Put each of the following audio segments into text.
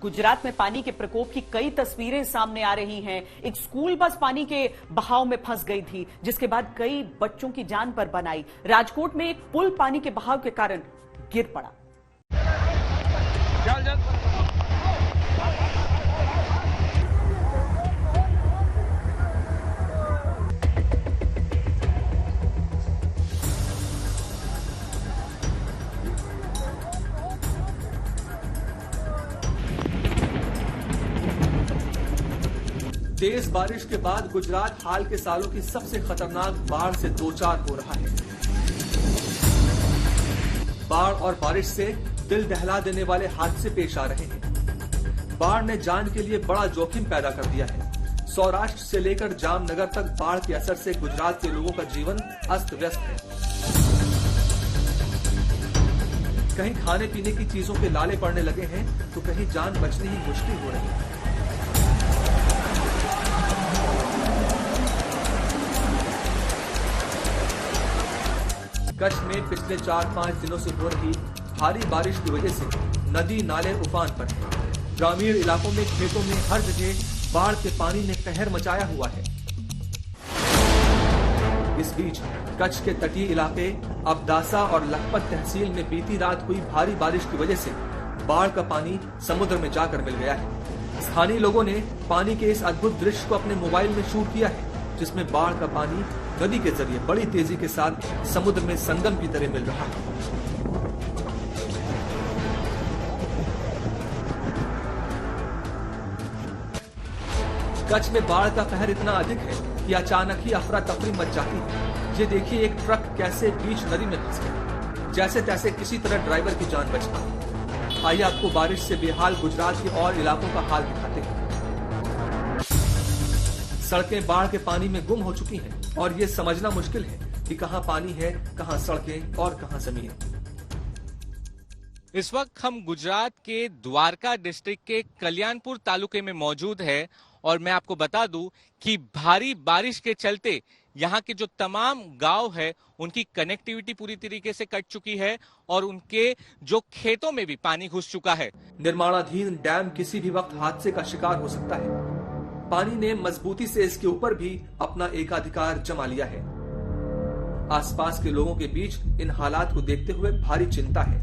गुजरात में पानी के प्रकोप की कई तस्वीरें सामने आ रही हैं। एक स्कूल बस पानी के बहाव में फंस गई थी, जिसके बाद कई बच्चों की जान पर बन आई। राजकोट में एक पुल पानी के बहाव के कारण गिर पड़ा। तेज बारिश के बाद गुजरात हाल के सालों की सबसे खतरनाक बाढ़ से दो चार हो रहा है। बाढ़ और बारिश से दिल दहला देने वाले हादसे पेश आ रहे हैं। बाढ़ ने जान के लिए बड़ा जोखिम पैदा कर दिया है। सौराष्ट्र से लेकर जामनगर तक बाढ़ के असर से गुजरात के लोगों का जीवन अस्त व्यस्त है। कहीं खाने पीने की चीजों के लाले पड़ने लगे हैं, तो कहीं जान बचनी ही मुश्किल हो रही है। कच्छ में पिछले 4-5 दिनों से हो रही भारी बारिश की वजह से नदी नाले उफान पर हैं। ग्रामीण इलाकों में खेतों में हर जगह बाढ़ के पानी ने कहर मचाया हुआ है। इस बीच कच्छ के तटीय इलाके अबडासा और लखपत तहसील में बीती रात हुई भारी बारिश की वजह से बाढ़ का पानी समुद्र में जाकर मिल गया है। स्थानीय लोगों ने पानी के इस अद्भुत दृश्य को अपने मोबाइल में शूट किया है, जिसमें बाढ़ का पानी नदी के जरिए बड़ी तेजी के साथ समुद्र में संगम की तरह मिल रहा है। कच्छ में बाढ़ का कहर इतना अधिक है कि अचानक ही अफरा तफरी मच जाती है। ये देखिए, एक ट्रक कैसे बीच नदी में फंस गया। जैसे तैसे किसी तरह ड्राइवर की जान बच गई। आइए आपको बारिश से बेहाल गुजरात के और इलाकों का हाल दिखाते हैं। सड़कें बाढ़ के पानी में गुम हो चुकी हैं और ये समझना मुश्किल है कि कहां पानी है, कहां सड़कें और कहां जमीन। इस वक्त हम गुजरात के द्वारका डिस्ट्रिक्ट के कल्याणपुर तालुके में मौजूद है और मैं आपको बता दूं कि भारी बारिश के चलते यहाँ के जो तमाम गांव है उनकी कनेक्टिविटी पूरी तरीके से कट चुकी है और उनके जो खेतों में भी पानी घुस चुका है। निर्माणाधीन डैम किसी भी वक्त हादसे का शिकार हो सकता है। पानी ने मजबूती से इसके ऊपर भी अपना एकाधिकार जमा लिया है। आसपास के लोगों के बीच इन हालात को देखते हुए भारी चिंता है।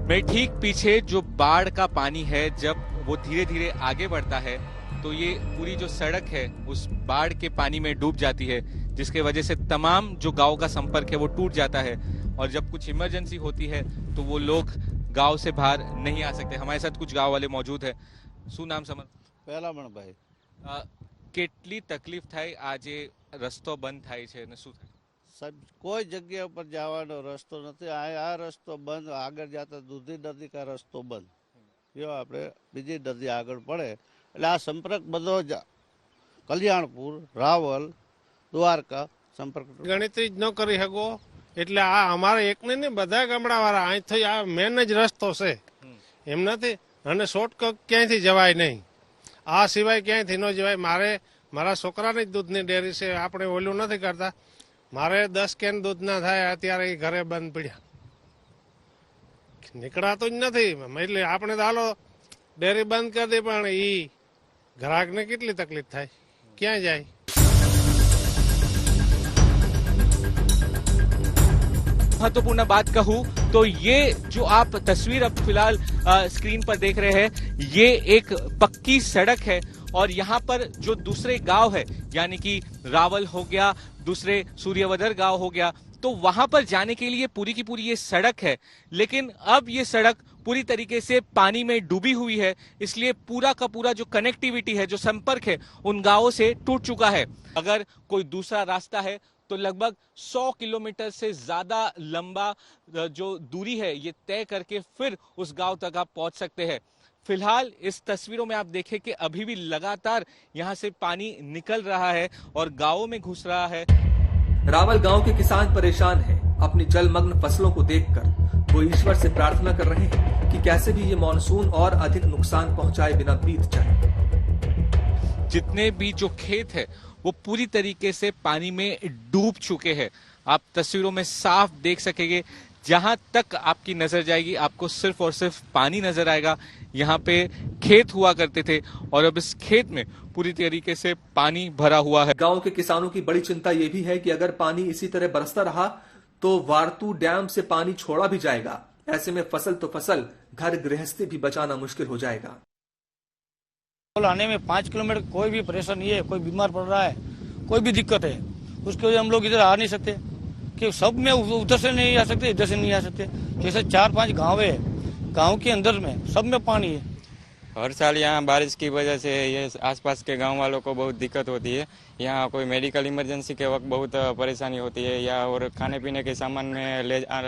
मेरे ठीक पीछे जो बाढ़ का पानी है, जब वो धीरे धीरे आगे बढ़ता है तो ये पूरी जो सड़क है उस बाढ़ के पानी में डूब जाती है, जिसके वजह से तमाम जो गांव का संपर्क है वो टूट जाता है और जब कुछ इमरजेंसी होती है तो वो लोग गांव से बाहर नहीं आ सकते। हमारे साथ कुछ गांव वाले मौजूद है। શું નામ સમર? પહેલામણ ભાઈ। કેટલી તકલીફ થાય આજે રસ્તો બંધ થાય છે અને શું થાય? સાહેબ, કોઈ જગ્યા ઉપર જવાનો રસ્તો નથી। આ રસ્તો બંધ, આગળ જતા દૂધી નદી કા રસ્તો બંધ। જો આપણે બીજી નદી આગળ પડે એટલે આ સંપર્ક બધો જ કલ્યાણપુર, રાવલ, દ્વારકા સંપર્ક ગણતરી જ ન કરી શકો એટલે આ અમારે એકને નહીં, બધા ગામડાવાળા અહીંથી આ મેન જ રસ્તો છે, એમ નથી। અને શોર્ટકટ ક્યાંયથી જવાય નહીં, આ સિવાય ક્યાંયથી ન જવાય। મારા છોકરાની જ દૂધની ડેરી છે, આપણે ઓલું નથી કરતા। મારે 10 કેન દૂધના થાય, અત્યારે એ ઘરે બંધ પડ્યા, નીકળાતું જ નથી। એટલે આપણે તો હાલો ડેરી બંધ કરી દે, પણ એ ગ્રાહકને કેટલી તકલીફ થાય, ક્યાં જાય? महत्वपूर्ण बात कहूं तो ये जो आप तस्वीर अब फिलहाल स्क्रीन पर देख रहे हैं, ये एक पक्की सड़क है और यहाँ पर जो दूसरे गांव है यानी कि रावल हो गया, दूसरे सूर्यवदर गांव हो गया, तो वहां पर जाने के लिए पूरी की पूरी ये सड़क है। लेकिन अब ये सड़क पूरी तरीके से पानी में डूबी हुई है, इसलिए पूरा का पूरा जो कनेक्टिविटी है, जो संपर्क है, उन गांवों से टूट चुका है। अगर कोई दूसरा रास्ता है तो लगभग 100 किलोमीटर से ज्यादा लंबा जो दूरी है ये तय करके फिर उस गांव तक आप पहुंच सकते हैं। फिलहाल इस तस्वीरों में आप देखें कि अभी भी लगातार यहां से पानी निकल रहा है और गांवों में घुस रहा है। रावल गांव के किसान परेशान हैं। अपनी जलमग्न फसलों को देखकर वो ईश्वर से प्रार्थना कर रहे हैं कि कैसे भी ये मानसून और अधिक नुकसान पहुंचाए बिना बीत जाए। जितने भी जो खेत है वो पूरी तरीके से पानी में डूब चुके हैं। आप तस्वीरों में साफ देख सकेंगे, जहां तक आपकी नजर जाएगी आपको सिर्फ और सिर्फ पानी नजर आएगा। यहाँ पे खेत हुआ करते थे और अब इस खेत में पूरी तरीके से पानी भरा हुआ है। गांव के किसानों की बड़ी चिंता यह भी है कि अगर पानी इसी तरह बरसता रहा तो वारतू डैम से पानी छोड़ा भी जाएगा। ऐसे में फसल तो फसल, घर गृहस्थी भी बचाना मुश्किल हो जाएगा। आने में 5 किलोमीटर कोई भी परेशानी है, कोई बीमार पड़ रहा है, कोई भी दिक्कत है, उसके वजह हम लोग इधर आ नहीं सकते कि सब में उधर से नहीं आ सकते, इधर से नहीं आ सकते। जैसे 4-5 गांव है, गांव के अंदर में सब में पानी है। हर साल यहाँ बारिश की वजह से ये आसपास के गांव वालों को बहुत दिक्कत होती है। यहाँ कोई मेडिकल इमरजेंसी के वक्त बहुत परेशानी होती है या और खाने पीने के सामान में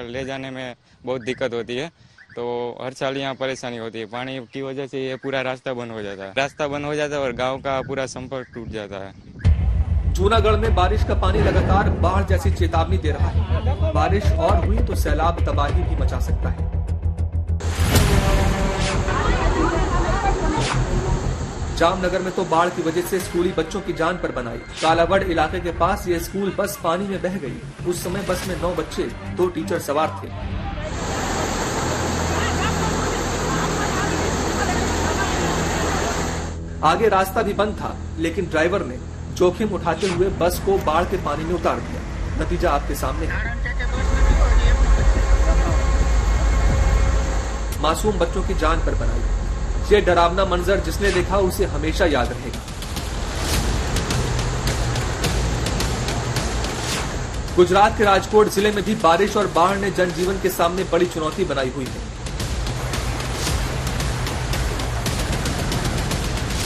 ले जाने में बहुत दिक्कत होती है। तो हर साल यहाँ परेशानी होती है। पानी की वजह से ये पूरा रास्ता बंद हो जाता है, और गाँव का पूरा संपर्क टूट जाता है। जूनागढ़ में बारिश का पानी लगातार बाढ़ जैसी चेतावनी दे रहा है। बारिश और हुई तो सैलाब तबाही भी मचा सकता है। जामनगर में तो बाढ़ की वजह से स्कूली बच्चों की जान पर बनाई। कालावड़ इलाके के पास ये स्कूल बस पानी में बह गई। उस समय बस में 9 बच्चे, 2 टीचर सवार थे। आगे रास्ता भी बंद था, लेकिन ड्राइवर ने जोखिम उठाते हुए बस को बाढ़ के पानी में उतार दिया। नतीजा आपके सामने है। मासूम बच्चों की जान पर बनाई। ये डरावना मंजर जिसने देखा उसे हमेशा याद रहेगा। गुजरात के राजकोट जिले में भी बारिश और बाढ़ ने जनजीवन के सामने बड़ी चुनौती बनाई हुई है।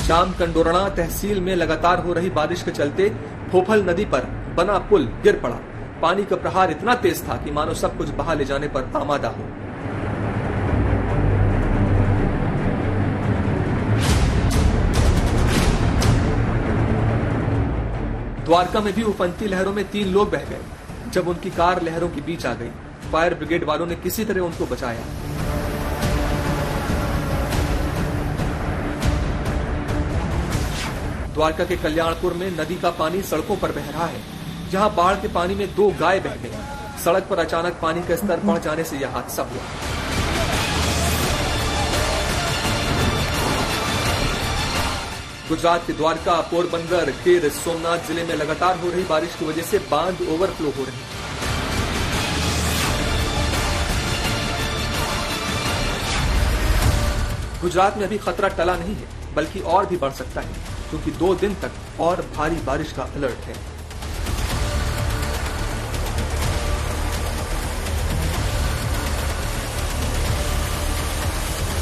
जामकंडोरणा तहसील में लगातार हो रही बारिश के चलते फोफल नदी पर बना पुल गिर पड़ा। पानी का प्रहार इतना तेज था कि मानो सब कुछ बहा ले जाने पर आमादा हो। द्वारका में भी उफनती लहरों में 3 लोग बह गए। जब उनकी कार लहरों के बीच आ गई, फायर ब्रिगेड वालों ने किसी तरह उनको बचाया। द्वारका के कल्याणपुर में नदी का पानी सड़कों पर बह रहा है। जहां बाढ़ के पानी में 2 गाय बह गई। सड़क पर अचानक पानी का स्तर बढ़ जाने से यह हादसा हुआ। गुजरात के द्वारका, पोरबंदर, गिर सोमनाथ जिले में लगातार हो रही बारिश की वजह से बांध ओवरफ्लो हो रहे हैं। गुजरात में अभी खतरा टला नहीं है, बल्कि और भी बढ़ सकता है, क्योंकि 2 दिन तक और भारी बारिश का अलर्ट है।